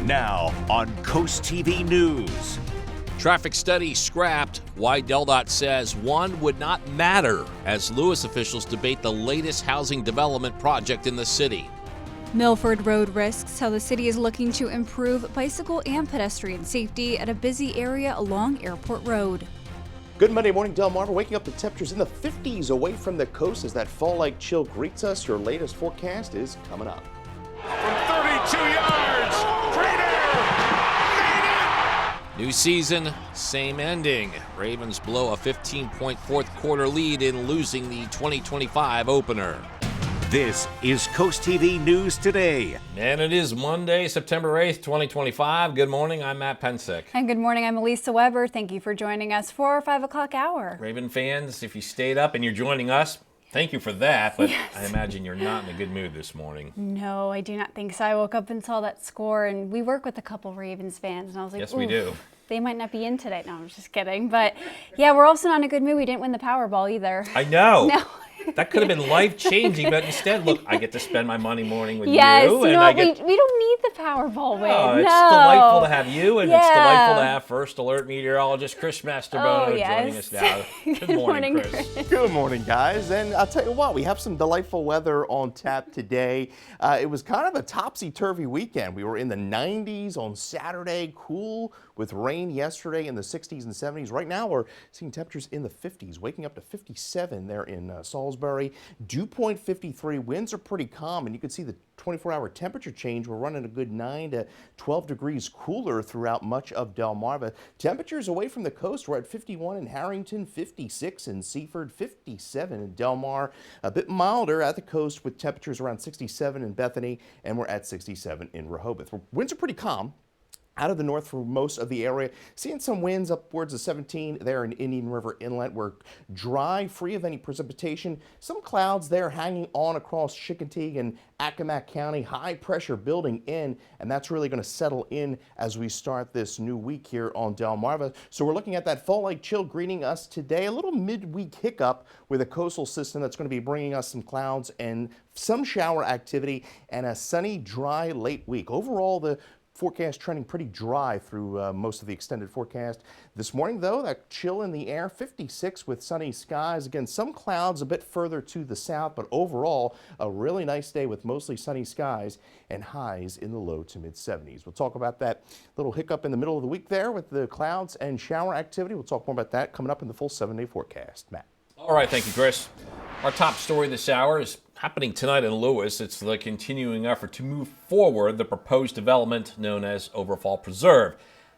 Now on CoastTV News. Traffic study scrapped. Why DelDOT says one would not matter as Lewis officials debate the latest housing development project in the city. Milford Road risks how the city is looking to improve bicycle and pedestrian safety at a busy area along Airport Road. Good Monday morning, Delmarva. Waking up to temperatures in the 50s away from the coast as that fall-like chill greets us. Your latest forecast is coming up. From 32 yards, straight air, New season, same ending. Ravens blow a 15-point fourth quarter lead in losing the 2025 opener. This is CoastTV News Today. And it is Monday, September 8th, 2025. Good morning, I'm Matt Pensick. And good morning, I'm Elisa Weber. Thank you for joining us for our 5 o'clock hour. Raven fans, if you stayed up and you're joining us, thank you for that, but yes. I imagine you're not in a good mood this morning. No, I do not think so. I woke up and saw that score, and we work with a couple Ravens fans, and I was like, yes, we do. They might not be in today. No, I'm just kidding. But yeah, we're also not in a good mood. We didn't win the Powerball either. I know. No. That could have been life-changing, but instead, look, I get to spend my money morning with yes, you. And I we don't need the Powerball win. Oh, it's no. delightful to have you, and yeah. it's delightful to have First Alert meteorologist Chris Mastrobono yes. joining us now. Good morning, Chris. Good morning, guys. And I'll tell you what, we have some delightful weather on tap today. It was kind of a topsy-turvy weekend. We were in the 90s on Saturday, cool with rain yesterday in the 60s and 70s. Right now, we're seeing temperatures in the 50s, waking up to 57 there in Salisbury. Dew point 53. Winds are pretty calm, and you can see the 24-hour temperature change. We're running a good 9 to 12 degrees cooler throughout much of Delmarva. Temperatures away from the coast, we're at 51 in Harrington, 56 in Seaford, 57 in Delmar. A bit milder at the coast with temperatures around 67 in Bethany, and we're at 67 in Rehoboth. Winds are pretty calm out of the north for most of the area. Seeing some winds upwards of 17 there in Indian River Inlet. We're dry, free of any precipitation. Some clouds there hanging on across Chicoutimi and Accomack County. High pressure building in, and that's really going to settle in as we start this new week here on Delmarva. So we're looking at that fall-like chill greeting us today. A little midweek hiccup with a coastal system that's going to be bringing us some clouds and some shower activity and a sunny, dry late week. Overall, the forecast trending pretty dry through most of the extended forecast. This morning, though, that chill in the air, 56 with sunny skies. Again, some clouds a bit further to the south, but overall, a really nice day with mostly sunny skies and highs in the low to mid 70s. We'll talk about that little hiccup in the middle of the week there with the clouds and shower activity. We'll talk more about that coming up in the full 7-day forecast. Matt. All right, thank you, Chris. Our top story this hour is happening tonight in Lewis. It's the continuing effort to move forward the proposed development known as Overfall Preserve.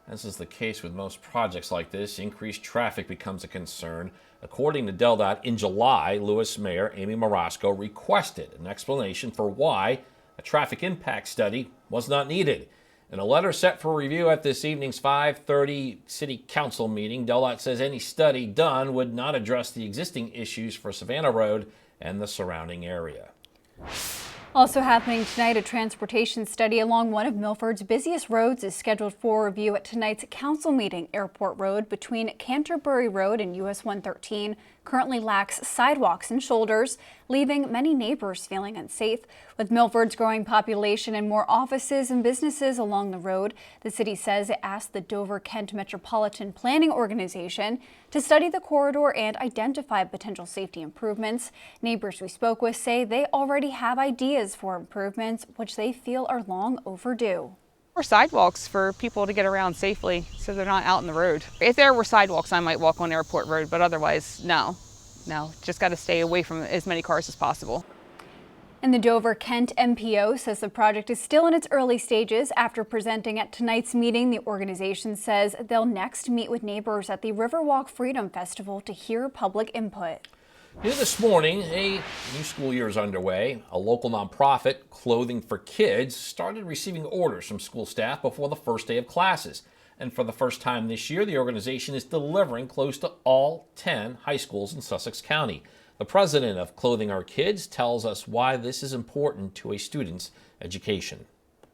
As is the case with most projects like this, increased traffic becomes a concern. According to DelDOT, in July, Lewis Mayor Amy Marasco requested an explanation for why a traffic impact study was not needed. In a letter set for review at this evening's 5:30 City Council meeting, DelDOT says any study done would not address the existing issues for Savannah Road and the surrounding area. Also happening tonight, a transportation study along one of Milford's busiest roads is scheduled for review at tonight's council meeting. Airport Road between Canterbury Road and US 113 currently lacks sidewalks and shoulders, leaving many neighbors feeling unsafe. With Milford's growing population and more offices and businesses along the road, the city says it asked the Dover-Kent Metropolitan Planning Organization to study the corridor and identify potential safety improvements. Neighbors we spoke with say they already have ideas for improvements, which they feel are long overdue. Or sidewalks for people to get around safely so they're not out in the road. If there were sidewalks, I might walk on Airport Road, but otherwise, no. Just got to stay away from as many cars as possible. And the Dover-Kent MPO says the project is still in its early stages. After presenting at tonight's meeting, the organization says they'll next meet with neighbors at the Riverwalk Freedom Festival to hear public input. New this morning, a new school year is underway. A local nonprofit, Clothing for Kids, started receiving orders from school staff before the first day of classes. And for the first time this year, the organization is delivering close to all 10 high schools in Sussex County. The president of Clothing Our Kids tells us why this is important to a student's education.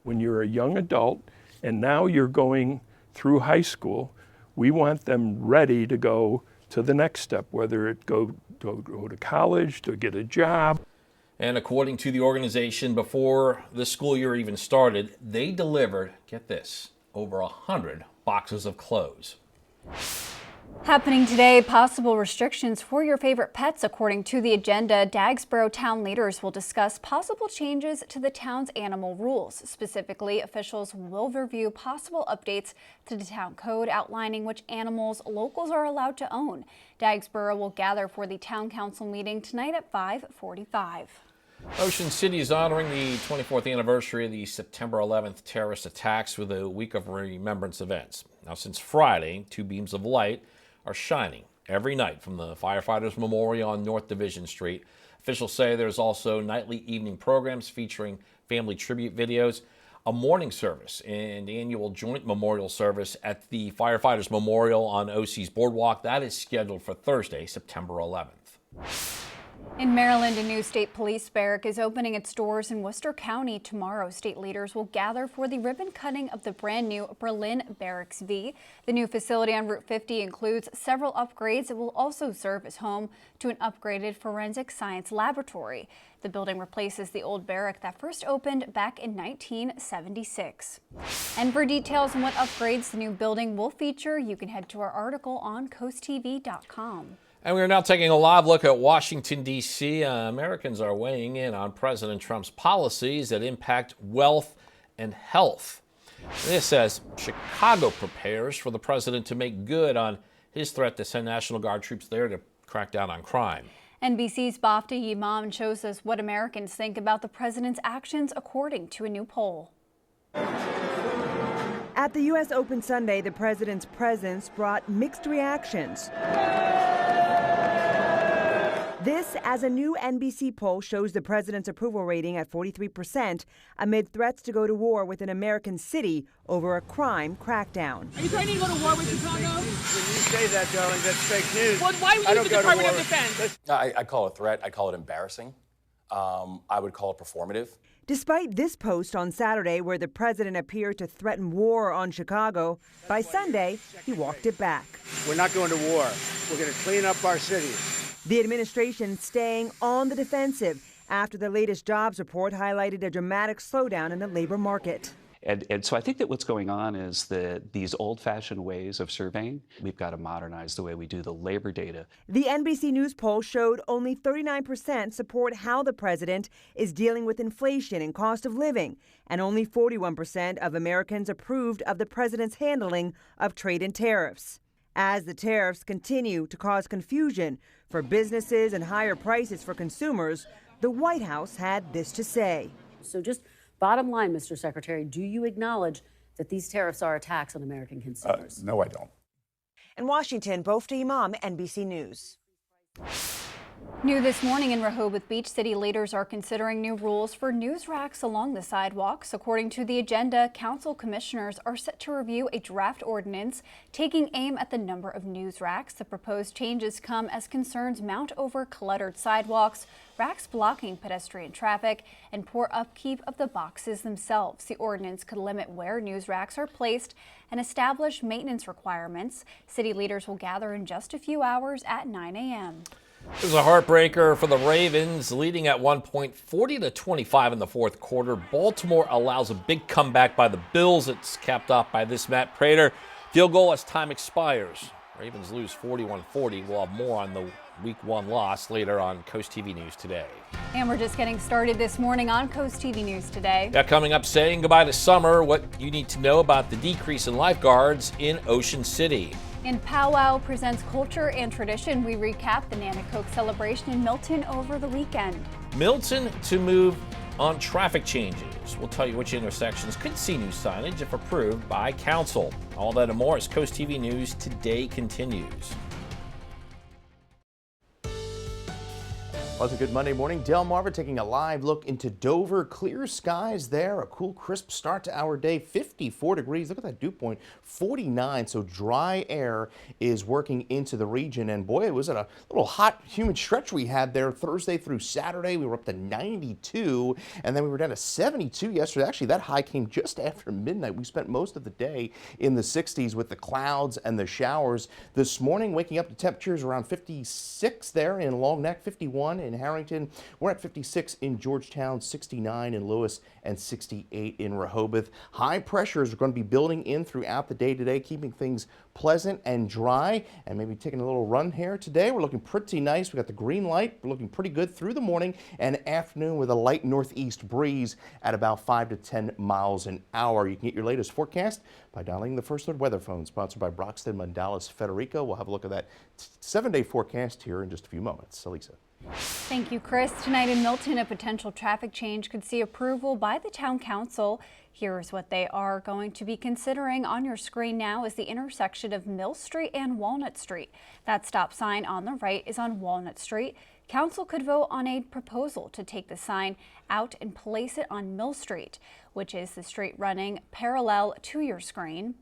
When you're a young adult and now you're going through high school, we want them ready to go to the next step, whether it go to college, to get a job. And according to the organization, before the school year even started, they delivered, get this, over 100 boxes of clothes. Happening today, possible restrictions for your favorite pets. According to the agenda, Dagsboro town leaders will discuss possible changes to the town's animal rules. Specifically, officials will review possible updates to the town code outlining which animals locals are allowed to own. Dagsboro will gather for the town council meeting tonight at 5:45. Ocean City is honoring the 24th anniversary of the September 11th terrorist attacks with a week of remembrance events. Now, since Friday, 2 beams of light are shining every night from the Firefighters Memorial on North Division Street. Officials say there's also nightly evening programs featuring family tribute videos, a morning service and annual joint memorial service at the Firefighters Memorial on OC's Boardwalk. That is scheduled for Thursday, September 11th. In Maryland, a new state police barrack is opening its doors in Worcester County tomorrow. State leaders will gather for the ribbon cutting of the brand new Berlin Barracks V. The new facility on Route 50 includes several upgrades. It will also serve as home to an upgraded forensic science laboratory. The building replaces the old barrack that first opened back in 1976. And for details on what upgrades the new building will feature, you can head to our article on CoastTV.com. And we are now taking a live look at Washington, D.C. Americans are weighing in on President Trump's policies that impact wealth and health. This as Chicago prepares for the president to make good on his threat to send National Guard troops there to crack down on crime. NBC's Bafta Imam shows us what Americans think about the president's actions according to a new poll. At the U.S. Open Sunday, the president's presence brought mixed reactions. This, as a new NBC poll shows the president's approval rating at 43% amid threats to go to war with an American city over a crime crackdown. Are you threatening to go to war with Chicago? When you say that, darling, that's fake news. Well, why would you use the Department of Defense? I call it a threat. I call it embarrassing. I would call it performative. Despite this post on Saturday where the president appeared to threaten war on Chicago, by Sunday, he walked it back. We're not going to war. We're going to clean up our cities. The administration staying on the defensive after the latest jobs report highlighted a dramatic slowdown in the labor market. And so I think that what's going on is that these old-fashioned ways of surveying, we've got to modernize the way we do the labor data. The NBC News poll showed only 39% support how the president is dealing with inflation and cost of living, and only 41% of Americans approved of the president's handling of trade and tariffs. As the tariffs continue to cause confusion for businesses and higher prices for consumers, the White House had this to say. So just bottom line, Mr. Secretary, do you acknowledge that these tariffs are a tax on American consumers? No, I don't. In Washington, Bafta Imam, NBC News. New this morning in Rehoboth Beach, city leaders are considering new rules for news racks along the sidewalks. According to the agenda, council commissioners are set to review a draft ordinance taking aim at the number of news racks. The proposed changes come as concerns mount over cluttered sidewalks, racks blocking pedestrian traffic, and poor upkeep of the boxes themselves. The ordinance could limit where news racks are placed and establish maintenance requirements. City leaders will gather in just a few hours at 9 a.m. It was a heartbreaker for the Ravens, leading at one point 40-25 in the fourth quarter. Baltimore allows a big comeback by the Bills. It's capped off by this Matt Prater field goal as time expires. Ravens lose 41-40. We'll have more on the Week 1 loss later on Coast TV News Today. And we're just getting started this morning on Coast TV News Today. Yeah, coming up, saying goodbye to summer, what you need to know about the decrease in lifeguards in Ocean City. In Powwow Presents Culture and Tradition, we recap the Nanticoke celebration in Milton over the weekend. Milton to move on traffic changes. We'll tell you which intersections could see new signage if approved by council. All that and more as Coast TV News Today continues. Well, it's a good Monday morning. Delmarva taking a live look into Dover. Clear skies there. A cool, crisp start to our day. 54 degrees. Look at that dew point. 49. So dry air is working into the region. And boy, it was a little hot, humid stretch we had there Thursday through Saturday. We were up to 92, and then we were down to 72 yesterday. Actually, that high came just after midnight. We spent most of the day in the 60s with the clouds and the showers. This morning, waking up to temperatures around 56 there in Long Neck, 51 in Harrington. We're at 56 in Georgetown, 69 in Lewis, and 68 in Rehoboth. High pressures are going to be building in throughout the day today, keeping things pleasant and dry, and maybe taking a little run here today. We're looking pretty nice. We got the green light. We're looking pretty good through the morning and afternoon with a light northeast breeze at about 5 to 10 miles an hour. You can get your latest forecast by dialing the First Alert Weather Phone, sponsored by Broxton Mandalis Federico. We'll have a look at that 7-day forecast here in just a few moments. Elisa. Thank you, Chris. Tonight in Milton, a potential traffic change could see approval by the town council. Here's what they are going to be considering. On your screen now is the intersection of Mill Street and Walnut Street. That stop sign on the right is on Walnut Street. Council could vote on a proposal to take the sign out and place it on Mill Street, which is the street running parallel to your screen.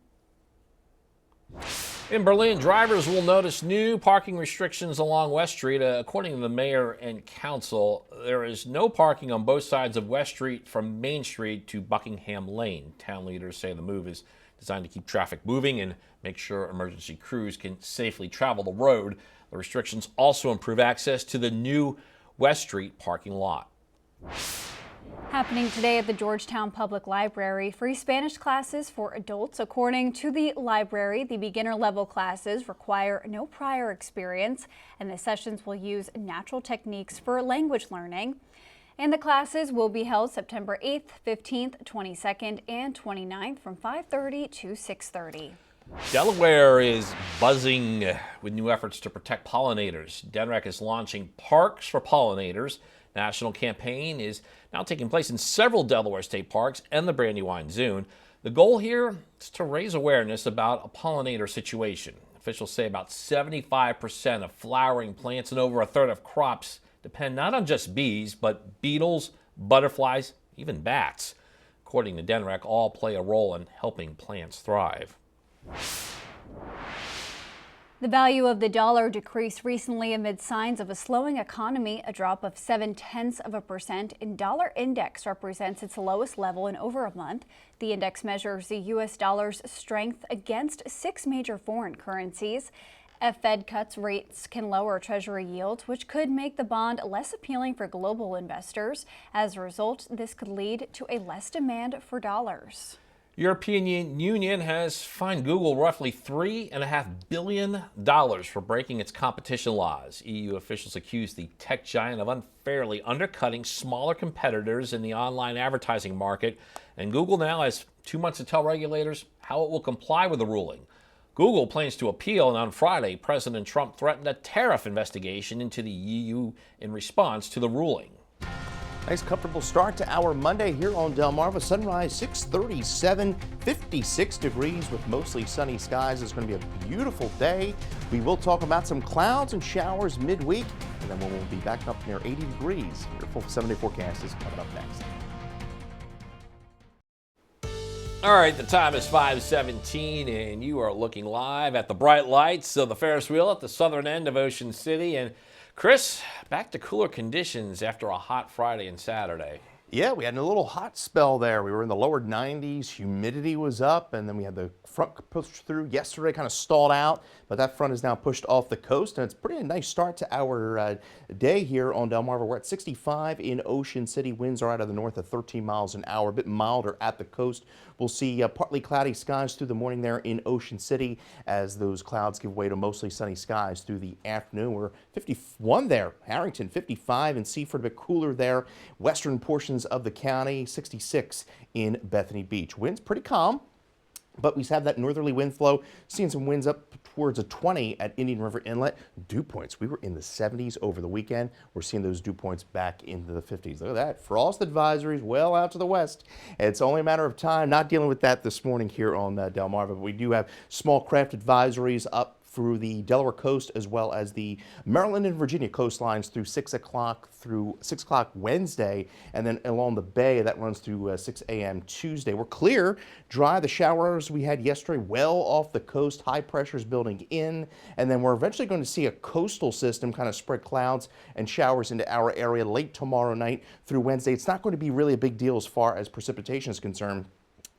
In Berlin, drivers will notice new parking restrictions along West Street. According to the mayor and council, there is no parking on both sides of West Street from Main Street to Buckingham Lane. Town leaders say the move is designed to keep traffic moving and make sure emergency crews can safely travel the road. The restrictions also improve access to the new West Street parking lot. Happening today at the Georgetown Public Library, free Spanish classes for adults. According to the library, the beginner level classes require no prior experience, and the sessions will use natural techniques for language learning. And the classes will be held September 8th, 15th, 22nd, and 29th from 5:30 to 6:30. Delaware is buzzing with new efforts to protect pollinators. DNREC is launching Parks for Pollinators. National campaign is now taking place in several Delaware state parks and the Brandywine Zoo. The goal here is to raise awareness about a pollinator situation. Officials say about 75% of flowering plants and over a third of crops depend not on just bees, but beetles, butterflies, even bats. According to DNREC, all play a role in helping plants thrive. The value of the dollar decreased recently amid signs of a slowing economy. A drop of 0.7% in dollar index represents its lowest level in over a month. The index measures the U.S. dollar's strength against 6 major foreign currencies. If Fed cuts rates can lower Treasury yields, which could make the bond less appealing for global investors. As a result, this could lead to a less demand for dollars. European Union has fined Google roughly $3.5 billion for breaking its competition laws. EU officials accuse the tech giant of unfairly undercutting smaller competitors in the online advertising market, and Google now has 2 months to tell regulators how it will comply with the ruling. Google plans to appeal, and on Friday, President Trump threatened a tariff investigation into the EU in response to the ruling. Nice comfortable start to our Monday here on Delmarva. Sunrise 6:37, 56 degrees with mostly sunny skies. It's going to be a beautiful day. We will talk about some clouds and showers midweek, and then we'll be back up near 80 degrees. Your full 7-day forecast is coming up next. All right, the time is 5:17, and you are looking live at the bright lights of the Ferris wheel at the southern end of Ocean City. And Chris, back to cooler conditions after a hot Friday and Saturday. Yeah, we had a little hot spell there. We were in the lower 90s, humidity was up, and then we had the front push through yesterday, kind of stalled out, but that front is now pushed off the coast, and it's pretty nice start to our day here on Delmarva. We're at 65 in Ocean City. Winds are out of the north at 13 miles an hour, a bit milder at the coast. We'll see partly cloudy skies through the morning there in Ocean City as those clouds give way to mostly sunny skies through the afternoon. We're 51 there, Harrington 55, and Seaford a bit cooler there. Western portions of the county, 66 in Bethany Beach. Winds pretty calm, but we have that northerly wind flow, seeing some winds up towards a 20 at Indian River Inlet. Dew points, we were in the 70s over the weekend. We're seeing those dew points back into the 50s. Look at that, frost advisories well out to the west. It's only a matter of time. Not dealing with that this morning here on Delmarva, but we do have small craft advisories up through the Delaware coast as well as the Maryland and Virginia coastlines through 6 o'clock Wednesday, and then along the bay that runs through 6 a.m. Tuesday. We're clear, dry. The showers we had yesterday well off the coast, high pressures building in, and then we're eventually going to see a coastal system kind of spread clouds and showers into our area late tomorrow night through Wednesday. It's not going to be really a big deal as far as precipitation is concerned.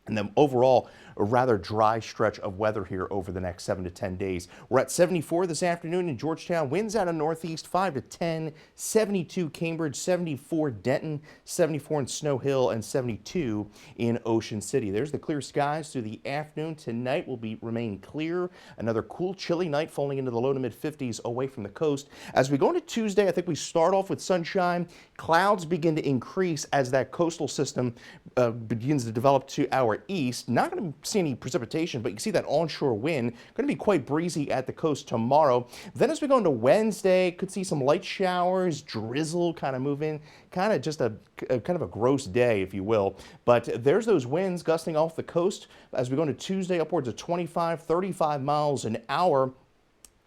And then overall, a rather dry stretch of weather here over the next 7 to 10 days. We're at 74 this afternoon in Georgetown. Winds out of northeast 5 to 10, 72 Cambridge, 74 Denton, 74 in Snow Hill, and 72 in Ocean City. There's the clear skies through the afternoon. Tonight will remain clear. Another cool, chilly night falling into the low to mid 50s away from the coast. As we go into Tuesday, I think we start off with sunshine. Clouds begin to increase as that coastal system begins to develop to our east. Not going to see any precipitation, but you can see that onshore wind going to be quite breezy at the coast tomorrow. Then as we go into Wednesday, could see some light showers, drizzle kind of move in, kind of just a kind of a gross day, if you will. But there's those winds gusting off the coast as we go into Tuesday, upwards of 25, 35 miles an hour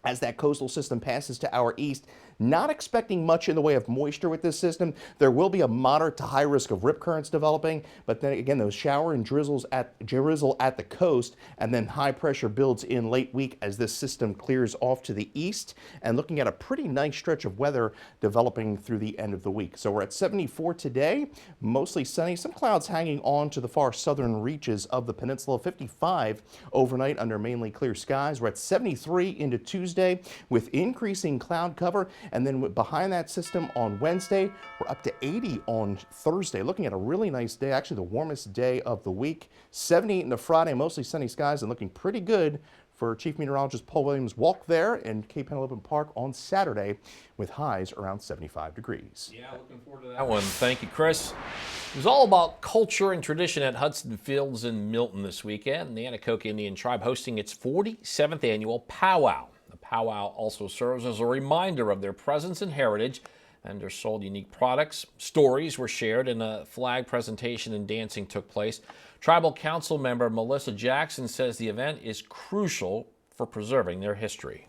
as that coastal system passes to our east. Not expecting much in the way of moisture with this system. There will be a moderate to high risk of rip currents developing, but then again, those shower and drizzle at the coast, and then high pressure builds in late week as this system clears off to the east, and looking at a pretty nice stretch of weather developing through the end of the week. So we're at 74 today, mostly sunny, some clouds hanging on to the far southern reaches of the peninsula. 55 overnight under mainly clear skies. We're at 73 into Tuesday with increasing cloud cover. And then behind that system on Wednesday, we're up to 80 on Thursday. Looking at a really nice day, actually the warmest day of the week. 78 into Friday, mostly sunny skies and looking pretty good for Chief Meteorologist Paul Williams' walk there in Cape Henlopen Park on Saturday with highs around 75 degrees. Yeah, looking forward to that one. Thank you, Chris. It was all about culture and tradition at Hudson Fields in Milton this weekend. The Anacoke Indian Tribe hosting its 47th annual powwow. The powwow also serves as a reminder of their presence and heritage. Vendors sold unique products. Stories were shared, and a flag presentation and dancing took place. Tribal Council member Melissa Jackson says the event is crucial for preserving their history.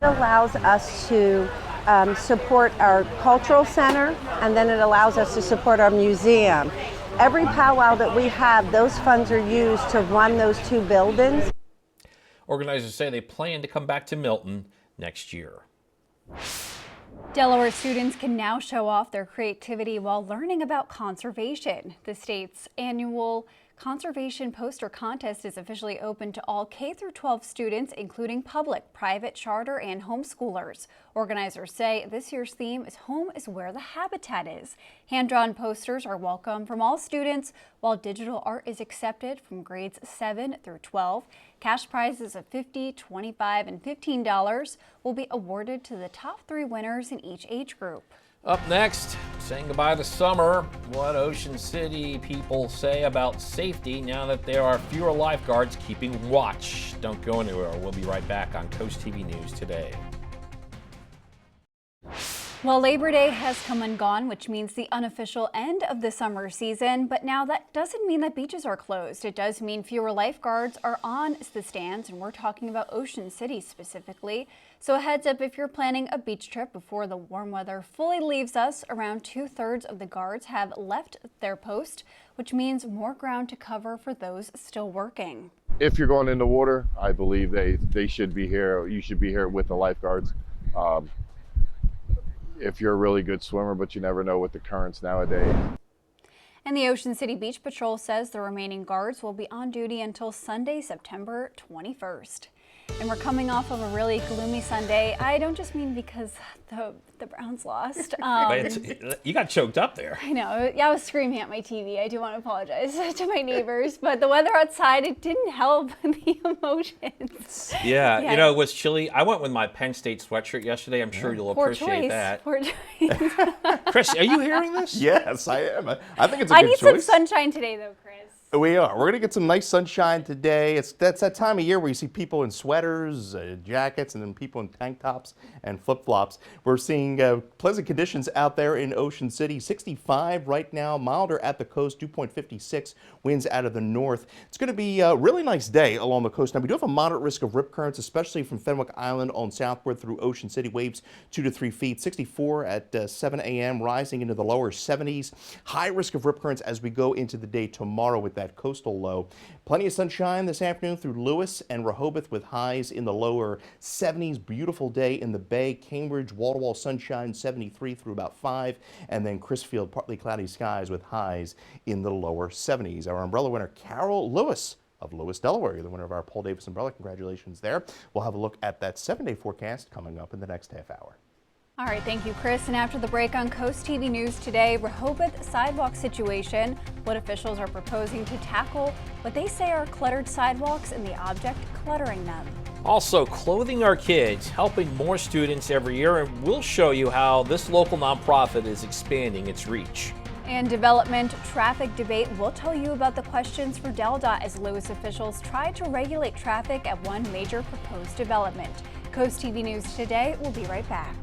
It allows us to support our cultural center, and then it allows us to support our museum. Every powwow that we have, those funds are used to run those two buildings. Organizers say they plan to come back to Milton next year. Delaware students can now show off their creativity while learning about conservation. The state's annual Conservation Poster Contest is officially open to all K-12 students, including public, private, charter, and homeschoolers. Organizers say this year's theme is Home is Where the Habitat Is. Hand-drawn posters are welcome from all students, while digital art is accepted from grades 7 through 12. Cash prizes of $50, $25, and $15 will be awarded to the top 3 winners in each age group. Up next, saying goodbye to summer, what Ocean City people say about safety now that there are fewer lifeguards keeping watch. Don't go anywhere. We'll be right back on CoastTV News Today. Well, Labor Day has come and gone, which means the unofficial end of the summer season. But now that doesn't mean that beaches are closed. It does mean fewer lifeguards are on the stands, and we're talking about Ocean City specifically. So a heads up if you're planning a beach trip before the warm weather fully leaves us. Around 2/3 of the guards have left their post, which means more ground to cover for those still working. If you're going in the water, I believe they should be here. You should be here with the lifeguards. If you're a really good swimmer, but you never know with the currents nowadays. And the Ocean City Beach Patrol says the remaining guards will be on duty until Sunday, September 21st. And we're coming off of a really gloomy Sunday. I don't just mean because the Browns lost. You got choked up there. I know. Yeah, I was screaming at my TV. I do want to apologize to my neighbors, but the weather outside, it didn't help the emotions. Yeah, you know, it was chilly. I went with my Penn State sweatshirt yesterday. I'm sure you'll appreciate that. Poor choice. Chris, are you hearing this? Yes, I am. I think it's a good choice. I need some sunshine today, though, Chris. We are. We're going to get some nice sunshine today. That's that time of year where you see people in sweaters, jackets, and then people in tank tops and flip-flops. We're seeing pleasant conditions out there in Ocean City. 65 right now, milder at the coast, 2.56 winds out of the north. It's going to be a really nice day along the coast. Now, we do have a moderate risk of rip currents, especially from Fenwick Island on southward through Ocean City. Waves 2 to 3 feet. 64 at 7 a.m., rising into the lower 70s. High risk of rip currents as we go into the day tomorrow with that. that coastal low. Plenty of sunshine this afternoon through Lewis and Rehoboth with highs in the lower 70s. Beautiful day in the Bay. Cambridge, wall-to-wall sunshine 73 through about 5. And then Crisfield, partly cloudy skies with highs in the lower 70s. Our umbrella winner, Carol Lewis of Lewis, Delaware. You're the winner of our Paul Davis umbrella. Congratulations there. We'll have a look at that 7-day forecast coming up in the next half hour. All right, thank you, Chris. And after the break on Coast TV News today, Rehoboth sidewalk situation, what officials are proposing to tackle what they say are cluttered sidewalks and the object cluttering them. Also, clothing our kids, helping more students every year, and we'll show you how this local nonprofit is expanding its reach. And development traffic debate, we'll tell you about the questions for DelDOT as Lewis officials try to regulate traffic at one major proposed development. Coast TV News today, we'll be right back.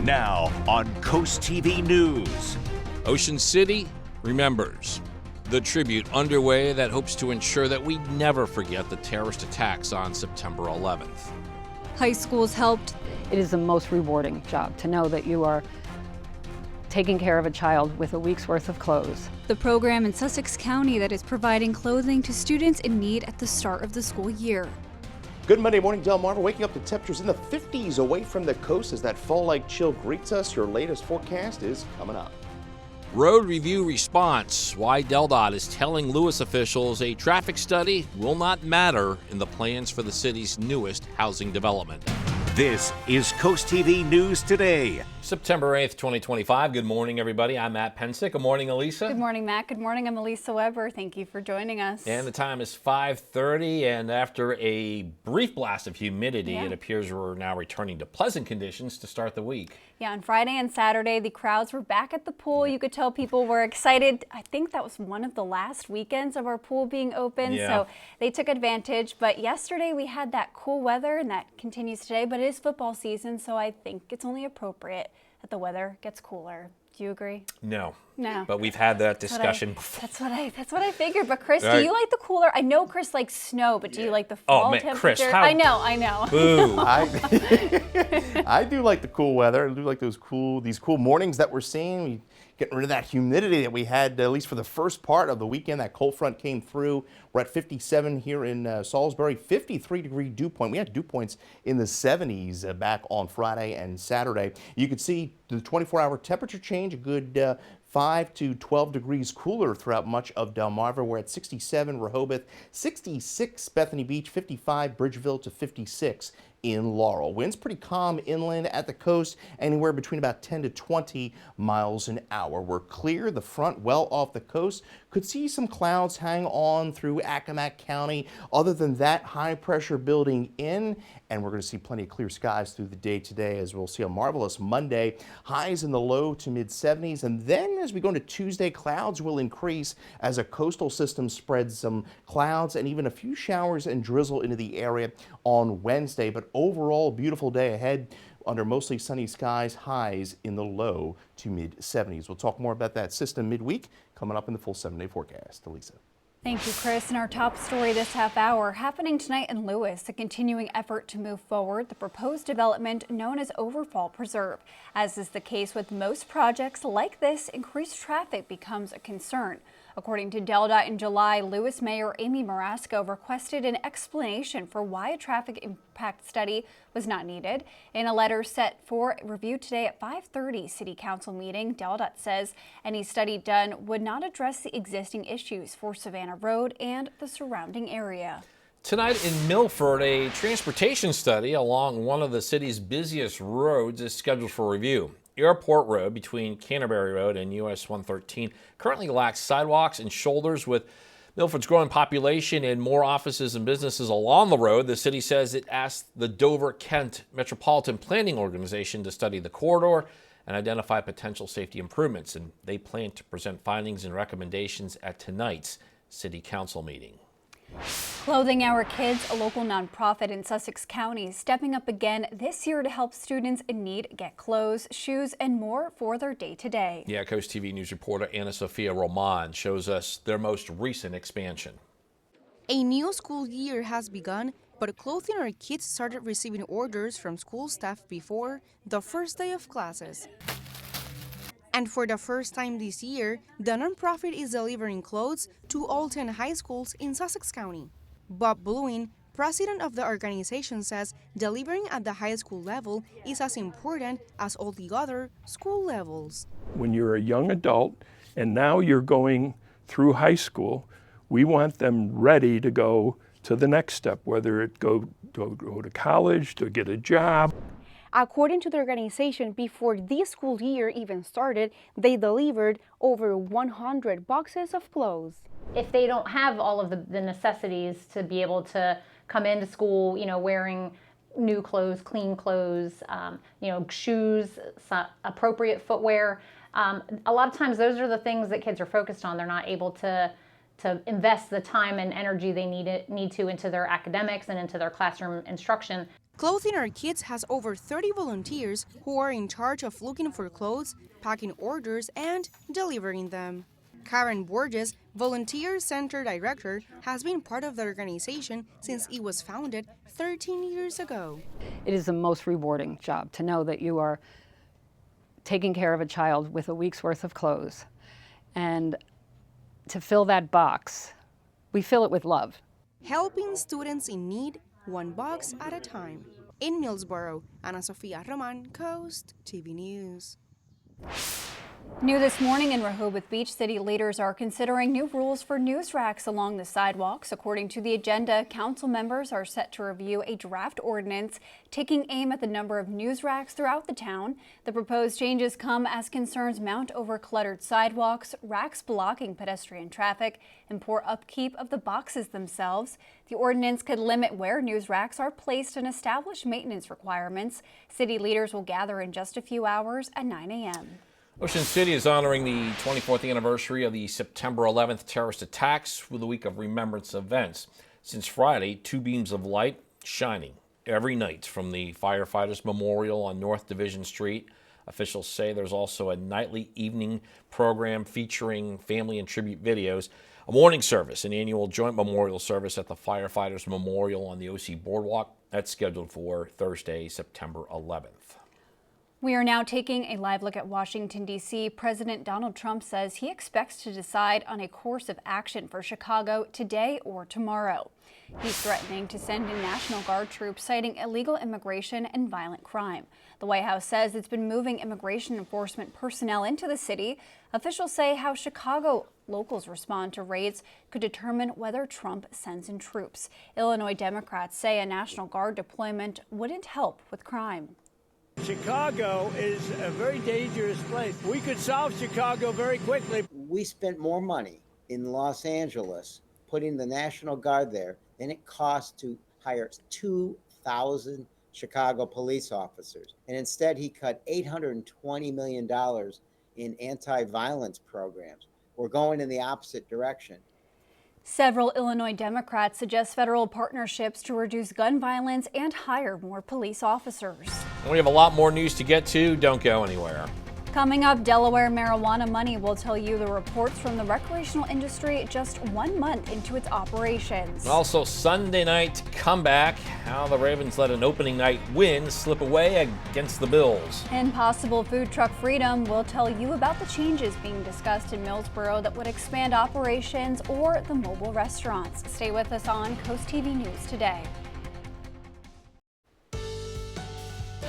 Now on Coast TV News. Ocean City remembers. The tribute underway that hopes to ensure that we never forget the terrorist attacks on September 11th. High schools helped. It is the most rewarding job to know that you are taking care of a child with a week's worth of clothes. The program in Sussex County that is providing clothing to students in need at the start of the school year. Good Monday morning, Delmarva. Waking up to temperatures in the 50s away from the coast as that fall-like chill greets us. Your latest forecast is coming up. Road review response. Why DelDOT is telling Lewis officials a traffic study will not matter in the plans for the city's newest housing development. This is Coast TV News Today. September 8th, 2025. Good morning, everybody. I'm Matt Pensick. Good morning, Elisa. Good morning, Matt. Good morning. I'm Elisa Weber. Thank you for joining us. And the time is 5:30, and after a brief blast of humidity, it appears we're now returning to pleasant conditions to start the week. Yeah, on Friday and Saturday, the crowds were back at the pool. You could tell people were excited. I think that was one of the last weekends of our pool being open, so they took advantage. But yesterday we had that cool weather, and that continues today, but it is football season, so I think it's only appropriate that the weather gets cooler. Do you agree? No. No. But we've had that discussion before. That's what I figured. But Chris, do you like the cooler? I know Chris likes snow, but do you like the fall temperature? Chris, how? I know. Boo. I do like the cool weather. I do like these cool mornings that we're seeing. Getting rid of that humidity that we had, at least for the first part of the weekend. That cold front came through. We're at 57 here in Salisbury, 53-degree dew point. We had dew points in the 70s back on Friday and Saturday. You could see the 24-hour temperature change, a good 5 to 12 degrees cooler throughout much of Delmarva. We're at 67 Rehoboth, 66 Bethany Beach, 55 Bridgeville to 56 in Laurel. Winds pretty calm inland at the coast, anywhere between about 10 to 20 miles an hour. We're clear, the front well off the coast. Could see some clouds hang on through Accomack County. Other than that, high pressure building in, and we're going to see plenty of clear skies through the day today as we'll see a marvelous Monday. Highs in the low to mid 70s, and then as we go into Tuesday, clouds will increase as a coastal system spreads some clouds and even a few showers and drizzle into the area on Wednesday. But overall, beautiful day ahead under mostly sunny skies, highs in the low to mid 70s. We'll talk more about that system midweek coming up in the full 7-day forecast. Elisa. Thank you, Chris. And our top story this half hour happening tonight in Lewis, a continuing effort to move forward the proposed development known as Overfall Preserve. As is the case with most projects like this, increased traffic becomes a concern. According to DelDOT in July, Lewis Mayor Amy Marasco requested an explanation for why a traffic impact study was not needed. In a letter set for review today at 5:30 City Council meeting, DelDOT says any study done would not address the existing issues for Savannah Road and the surrounding area. Tonight in Milford, a transportation study along one of the city's busiest roads is scheduled for review. Airport Road between Canterbury Road and US 113 currently lacks sidewalks and shoulders. With Milford's growing population and more offices and businesses along the road, the city says it asked the Dover-Kent Metropolitan Planning Organization to study the corridor and identify potential safety improvements, and they plan to present findings and recommendations at tonight's City Council meeting. Clothing Our Kids, a local nonprofit in Sussex County, is stepping up again this year to help students in need get clothes, shoes, and more for their day-to-day. Yeah, Coast TV News reporter Anna Sophia Roman shows us their most recent expansion. A new school year has begun, but Clothing Our Kids started receiving orders from school staff before the first day of classes. And for the first time this year, the nonprofit is delivering clothes to all 10 high schools in Sussex County. Bob Bluin, president of the organization, says delivering at the high school level is as important as all the other school levels. When you're a young adult and now you're going through high school, we want them ready to go to the next step, whether it go to college, to get a job. According to the organization, before this school year even started, they delivered over 100 boxes of clothes. If they don't have all of the necessities to be able to come into school, wearing new clothes, clean clothes, shoes, appropriate footwear, a lot of times those are the things that kids are focused on. They're not able to invest the time and energy they need to into their academics and into their classroom instruction. Clothing Our Kids has over 30 volunteers who are in charge of looking for clothes, packing orders, and delivering them. Karen Borges, Volunteer Center Director, has been part of the organization since it was founded 13 years ago. It is the most rewarding job to know that you are taking care of a child with a week's worth of clothes. And to fill that box, we fill it with love. Helping students in need, one box at a time. In Millsboro, Ana Sofia Roman, Coast TV News. New this morning in Rehoboth Beach, city leaders are considering new rules for news racks along the sidewalks. According to the agenda, council members are set to review a draft ordinance taking aim at the number of news racks throughout the town. The proposed changes come as concerns mount over cluttered sidewalks, racks blocking pedestrian traffic, and poor upkeep of the boxes themselves. The ordinance could limit where news racks are placed and establish maintenance requirements. City leaders will gather in just a few hours at 9 a.m. Ocean City is honoring the 24th anniversary of the September 11th terrorist attacks with a week of remembrance events. Since Friday, 2 beams of light shining every night from the Firefighters Memorial on North Division Street. Officials say there's also a nightly evening program featuring family and tribute videos, a morning service, an annual joint memorial service at the Firefighters Memorial on the OC Boardwalk. That's scheduled for Thursday, September 11th. We are now taking a live look at Washington, D.C. President Donald Trump says he expects to decide on a course of action for Chicago today or tomorrow. He's threatening to send in National Guard troops, citing illegal immigration and violent crime. The White House says it's been moving immigration enforcement personnel into the city. Officials say how Chicago locals respond to raids could determine whether Trump sends in troops. Illinois Democrats say a National Guard deployment wouldn't help with crime. Chicago is a very dangerous place. We could solve Chicago very quickly. We spent more money in Los Angeles putting the National Guard there than it cost to hire 2,000 Chicago police officers. And instead, he cut $820 million in anti-violence programs. We're going in the opposite direction. Several Illinois Democrats suggest federal partnerships to reduce gun violence and hire more police officers. And we have a lot more news to get to. Don't go anywhere. Coming up, Delaware Marijuana Money will tell you the reports from the recreational industry just 1 month into its operations. Also, Sunday night comeback, how the Ravens let an opening night win slip away against the Bills. And possible food truck freedom will tell you about the changes being discussed in Millsboro that would expand operations or the mobile restaurants. Stay with us on Coast TV News today.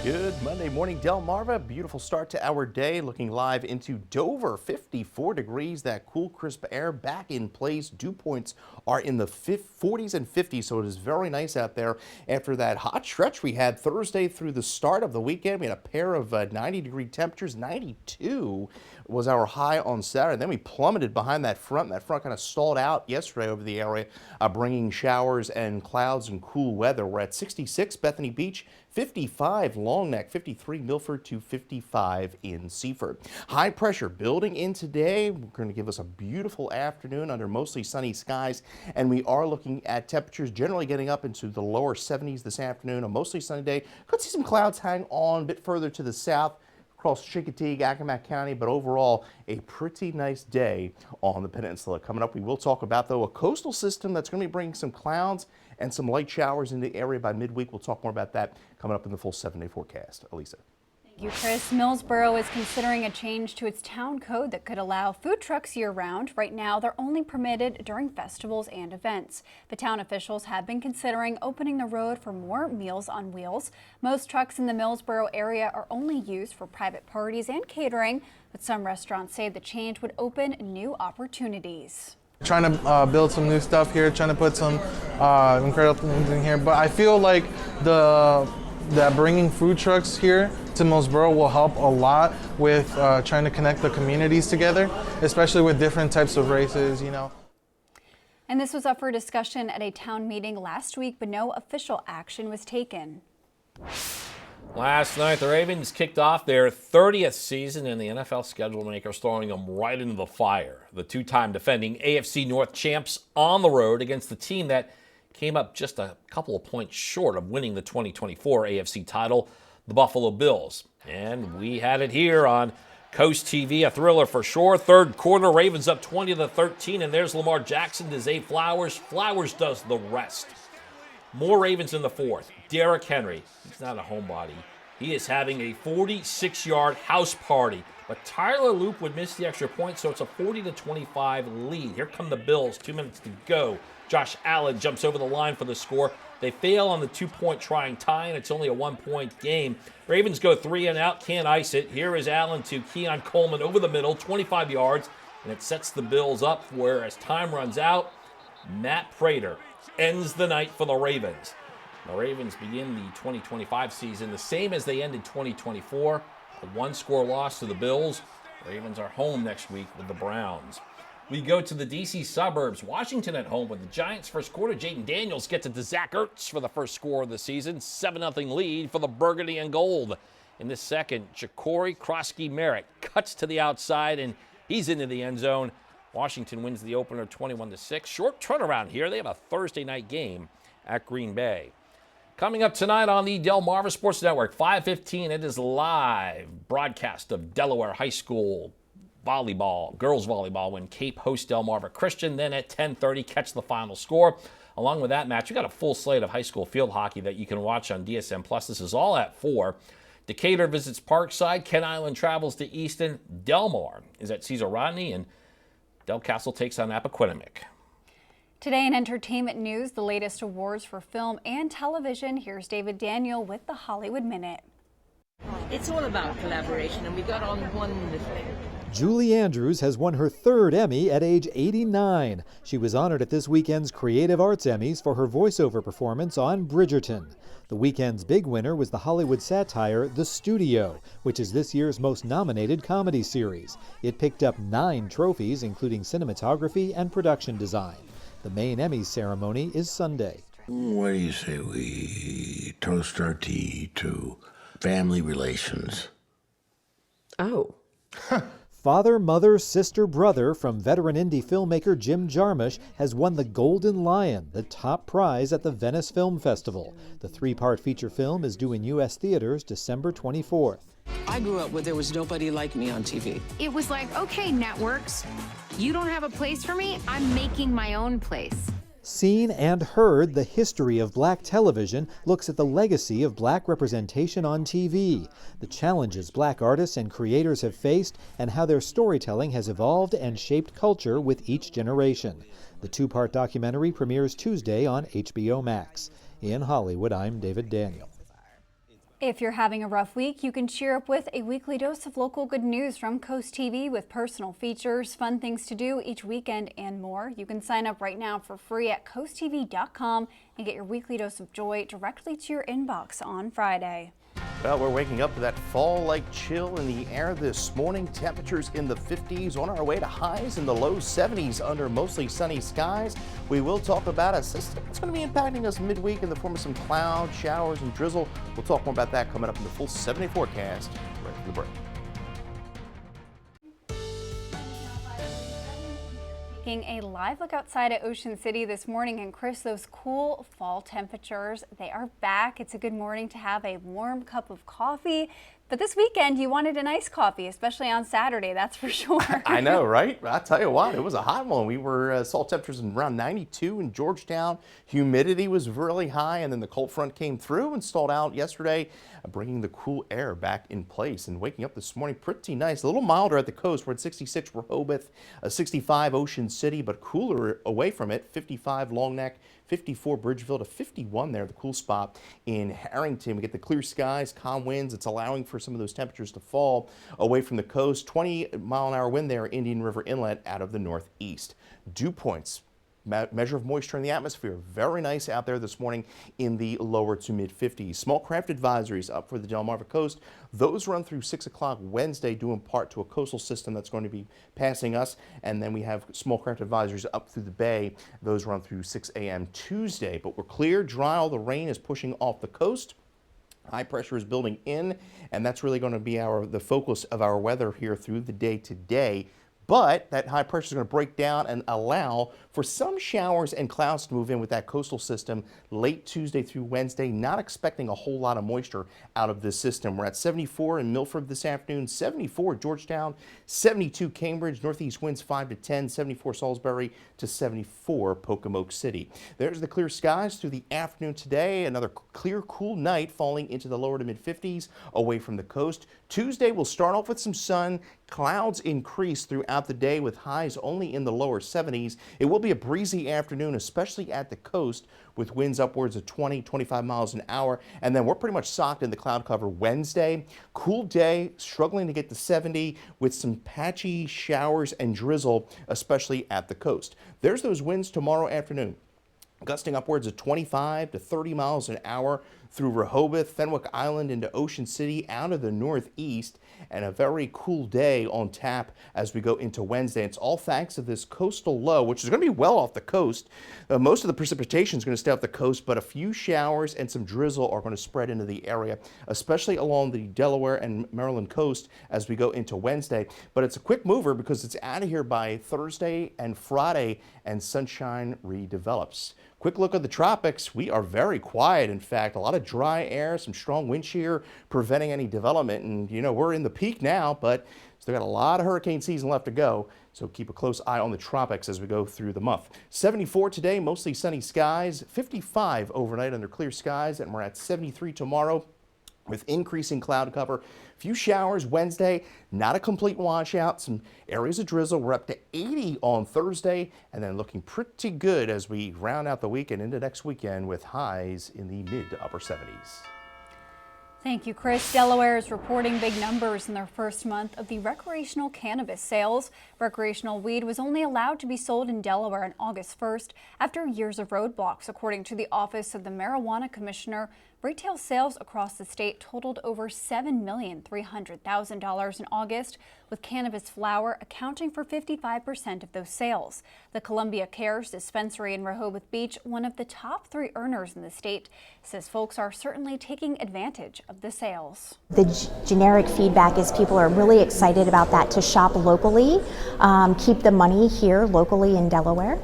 Good Monday morning, Delmarva. Beautiful start to our day. Looking live into Dover, 54 degrees. That cool, crisp air back in place. Dew points are in the 40s and 50s, so it is very nice out there. After that hot stretch we had Thursday through the start of the weekend, we had a pair of 90-degree temperatures. 92 was our high on Saturday. Then we plummeted behind that front. That front kind of stalled out yesterday over the area, bringing showers and clouds and cool weather. We're at 66 Bethany Beach, 55 Long Neck, 53 Milford to 55 in Seaford. High pressure building in today. We're going to give us a beautiful afternoon under mostly sunny skies, and we are looking at temperatures generally getting up into the lower 70s this afternoon. A mostly sunny day. Could see some clouds hang on a bit further to the south across Chincoteague, Accomack County, but overall a pretty nice day on the peninsula. Coming up, we will talk about, though, a coastal system that's going to be bringing some clouds and some light showers in the area by midweek. We'll talk more about that coming up in the full 7-day forecast. Elisa. Thank you, Chris. Millsboro is considering a change to its town code that could allow food trucks year-round. Right now, they're only permitted during festivals and events. The town officials have been considering opening the road for more Meals on Wheels. Most trucks in the Millsboro area are only used for private parties and catering, but some restaurants say the change would open new opportunities. Trying to build some new stuff here, trying to put some incredible things in here, but I feel like that bringing food trucks here to Millsboro will help a lot with trying to connect the communities together, especially with different types of races, you know. And this was up for discussion at a town meeting last week, but no official action was taken. Last night, the Ravens kicked off their 30th season in the NFL schedule maker, throwing them right into the fire. The two-time defending AFC North champs on the road against the team that came up just a couple of points short of winning the 2024 AFC title, the Buffalo Bills. And we had it here on Coast TV, a thriller for sure. Third quarter, Ravens up 20-13, and there's Lamar Jackson to Zay Flowers. Flowers does the rest. More Ravens in the fourth. Derrick Henry, he's not a homebody. He is having a 46-yard house party. But Tyler Loop would miss the extra point, so it's a 40-25 lead. Here come the Bills, 2 minutes to go. Josh Allen jumps over the line for the score. They fail on the two-point trying tie, and it's only a one-point game. Ravens go 3 and out, can't ice it. Here is Allen to Keon Coleman over the middle, 25 yards, and it sets the Bills up where as time runs out, Matt Prater ends the night for the Ravens. The Ravens begin the 2025 season the same as they ended 2024. A one-score loss to the Bills. Ravens are home next week with the Browns. We go to the D.C. suburbs. Washington at home with the Giants. First quarter, Jaden Daniels gets it to Zach Ertz for the first score of the season. 7-0 lead for the Burgundy and Gold. In the second, Ja'Cory Krosky-Merritt cuts to the outside, and he's into the end zone. Washington wins the opener 21-6. Short turnaround here. They have a Thursday night game at Green Bay. Coming up tonight on the Delmarva Sports Network, 5:15, it is live broadcast of Delaware High School volleyball, girls volleyball, when Cape hosts Delmarva Christian. Then at 10:30, catch the final score. Along with that match, we got a full slate of high school field hockey that you can watch on DSM+. This is all at 4. Decatur visits Parkside. Kent Island travels to Easton. Delmar is at Cesar Rodney, and Del Castle takes on Appoquinimink. Today in entertainment news, the latest awards for film and television. Here's David Daniel with the Hollywood Minute. It's all about collaboration, and we got on wonderfully. Julie Andrews has won her 3rd Emmy at age 89. She was honored at this weekend's Creative Arts Emmys for her voiceover performance on Bridgerton. The weekend's big winner was the Hollywood satire The Studio, which is this year's most nominated comedy series. It picked up 9 trophies, including cinematography and production design. The main Emmys ceremony is Sunday. What do you say we toast our tea to family relations? Oh. Father, Mother, Sister, Brother from veteran indie filmmaker Jim Jarmusch has won the Golden Lion, the top prize at the Venice Film Festival. The 3-part feature film is due in U.S. theaters December 24th. I grew up where there was nobody like me on TV. It was like, okay, networks, you don't have a place for me, I'm making my own place. Seen and Heard, the history of black television, looks at the legacy of black representation on TV, the challenges black artists and creators have faced, and how their storytelling has evolved and shaped culture with each generation. The 2-part documentary premieres Tuesday on HBO Max. In Hollywood, I'm David Daniel. If you're having a rough week, you can cheer up with a weekly dose of local good news from Coast TV with personal features, fun things to do each weekend, and more. You can sign up right now for free at coasttv.com and get your weekly dose of joy directly to your inbox on Friday. Well, we're waking up to that fall-like chill in the air this morning. Temperatures in the 50s on our way to highs in the low 70s under mostly sunny skies. We will talk about a system that's going to be impacting us midweek in the form of some cloud, showers, and drizzle. We'll talk more about that coming up in the full 7-day forecast right from the break. Taking a live look outside at Ocean City this morning, and Chris, those cool fall temperatures, they are back. It's a good morning to have a warm cup of coffee, But this weekend, you wanted an iced coffee, especially on Saturday, that's for sure. I know, right? I tell you what, it was a hot one. We were saw temperatures around 92 in Georgetown. Humidity was really high, and then the cold front came through and stalled out yesterday, bringing the cool air back in place. And waking up this morning, pretty nice. A little milder at the coast. We're at 66 Rehoboth, 65 Ocean City, but cooler away from it. 55 Long Neck, 54 Bridgeville to 51 there, the cool spot in Harrington. We get the clear skies, calm winds. It's allowing for some of those temperatures to fall away from the coast. 20-mile-an-hour wind there, Indian River Inlet out of the northeast. Dew points. Measure of moisture in the atmosphere. Very nice out there this morning in the lower to mid 50s. Small craft advisories up for the Delmarva coast. Those run through 6 o'clock Wednesday, due in part to a coastal system that's going to be passing us. And then we have small craft advisories up through the bay. Those run through 6 a.m. Tuesday. But we're clear, dry. All the rain is pushing off the coast. High pressure is building in, and that's really going to be the focus of our weather here through the day today. But that high pressure is going to break down and allow for some showers and clouds to move in with that coastal system late Tuesday through Wednesday. Not expecting a whole lot of moisture out of this system. We're at 74 in Milford this afternoon, 74 Georgetown, 72 Cambridge, northeast winds 5 to 10, 74 Salisbury to 74 Pocomoke City. There's the clear skies through the afternoon today. Another clear, cool night falling into the lower to mid 50s away from the coast. Tuesday will start off with some sun. Clouds increase throughout the day with highs only in the lower 70s. It will be a breezy afternoon, especially at the coast, with winds upwards of 20, 25 miles an hour. And then we're pretty much socked in the cloud cover Wednesday. Cool day, struggling to get to 70 with some patchy showers and drizzle, especially at the coast. There's those winds tomorrow afternoon, gusting upwards of 25 to 30 miles an hour through Rehoboth, Fenwick Island into Ocean City out of the northeast, and a very cool day on tap as we go into Wednesday. It's all thanks to this coastal low, which is going to be well off the coast. Most of the precipitation is going to stay off the coast, but a few showers and some drizzle are going to spread into the area, especially along the Delaware and Maryland coast as we go into Wednesday. But it's a quick mover because it's out of here by Thursday and Friday, and sunshine redevelops. Quick look at the tropics. We are very quiet. In fact, a lot of dry air, some strong wind shear preventing any development. And, you know, we're in the peak now, but still got a lot of hurricane season left to go. So keep a close eye on the tropics as we go through the month. 74 today, mostly sunny skies. 55 overnight under clear skies. And we're at 73 tomorrow with increasing cloud cover. Few showers Wednesday, not a complete washout, some areas of drizzle. We're up to 80 on Thursday, and then looking pretty good as we round out the weekend into next weekend with highs in the mid to upper 70s. Thank you, Chris. Delaware is reporting big numbers in their first month of the recreational cannabis sales. Recreational weed was only allowed to be sold in Delaware on August 1st after years of roadblocks. According to the Office of the Marijuana Commissioner, retail sales across the state totaled over $7,300,000 in August, with cannabis flower accounting for 55% of those sales. The Columbia Cares dispensary in Rehoboth Beach, one of the top 3 earners in the state, says folks are certainly taking advantage of the sales. The generic feedback is people are really excited about that, to shop locally, keep the money here locally in Delaware.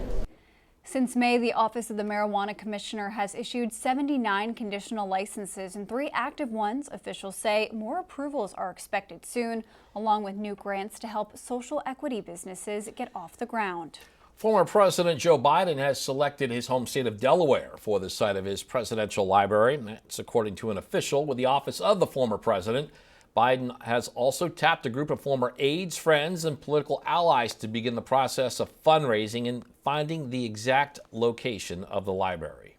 Since May, the Office of the Marijuana Commissioner has issued 79 conditional licenses and 3 active ones. Officials say more approvals are expected soon, along with new grants to help social equity businesses get off the ground. Former President Joe Biden has selected his home state of Delaware for the site of his presidential library. That's according to an official with the office of the former president. Biden has also tapped a group of former aides, friends, and political allies to begin the process of fundraising and finding the exact location of the library.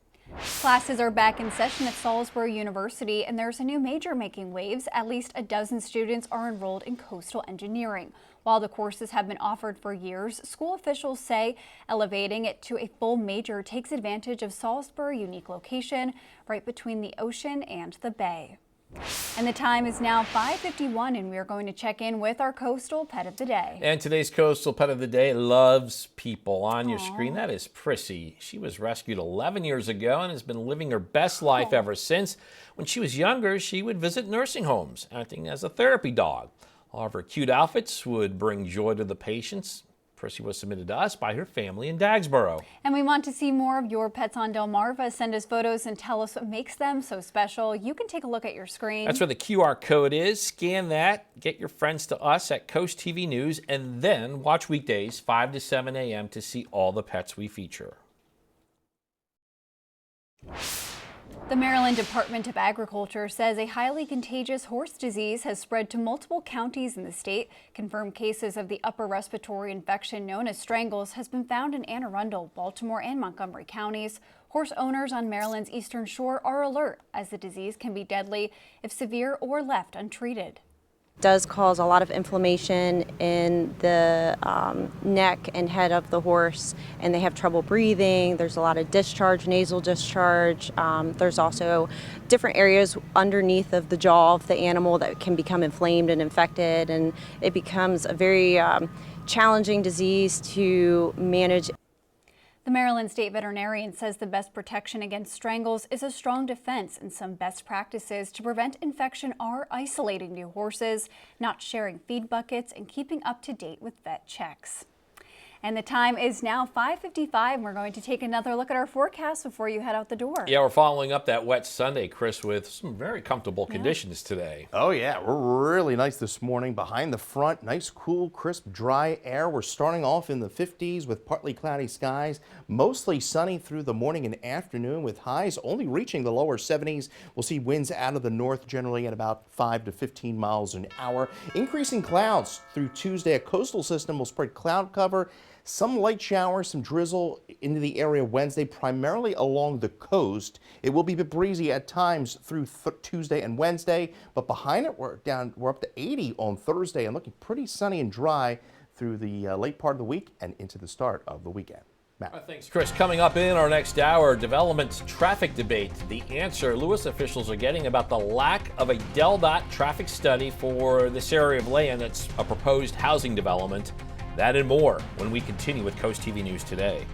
Classes are back in session at Salisbury University, and there's a new major making waves. At least a dozen students are enrolled in coastal engineering. While the courses have been offered for years, school officials say elevating it to a full major takes advantage of Salisbury's unique location right between the ocean and the bay. And the time is now 5:51, and we are going to check in with our coastal pet of the day. And today's coastal pet of the day loves people. On your screen, that is Prissy. She was rescued 11 years ago and has been living her best life ever since. When she was younger, she would visit nursing homes, acting as a therapy dog. All of her cute outfits would bring joy to the patients. Chrissy was submitted to us by her family in Dagsboro. And we want to see more of your pets on Delmarva. Send us photos and tell us what makes them so special. You can take a look at your screen. That's where the QR code is. Scan that, get your friends to us at Coast TV News, and then watch weekdays 5 to 7 a.m. to see all the pets we feature. The Maryland Department of Agriculture says a highly contagious horse disease has spread to multiple counties in the state. Confirmed cases of the upper respiratory infection known as strangles has been found in Anne Arundel, Baltimore, and Montgomery counties. Horse owners on Maryland's eastern shore are alert as the disease can be deadly if severe or left untreated. Does cause a lot of inflammation in the neck and head of the horse, and they have trouble breathing. There's a lot of discharge, nasal discharge. There's also different areas underneath of the jaw of the animal that can become inflamed and infected, and it becomes a very challenging disease to manage. The Maryland State Veterinarian says the best protection against strangles is a strong defense, and some best practices to prevent infection are isolating new horses, not sharing feed buckets, and keeping up to date with vet checks. And the time is now 5:55, and we're going to take another look at our forecast before you head out the door. Yeah, we're following up that wet Sunday, Chris, with some very comfortable conditions today. Oh yeah, we're really nice this morning. Behind the front, nice, cool, crisp, dry air. We're starting off in the 50s with partly cloudy skies, mostly sunny through the morning and afternoon with highs only reaching the lower 70s. We'll see winds out of the north generally at about 5 to 15 miles an hour. Increasing clouds through Tuesday. A coastal system will spread cloud cover. Some light showers, some drizzle into the area Wednesday, primarily along the coast. It will be a bit breezy at times through Tuesday and Wednesday, but behind it, we're up to 80 on Thursday and looking pretty sunny and dry through the late part of the week and into the start of the weekend. Matt. Thanks, Chris. Coming up in our next hour, development traffic debate. The answer Lewis officials are getting about the lack of a DelDOT traffic study for this area of land that's a proposed housing development. That and more when we continue with Coast TV News Today.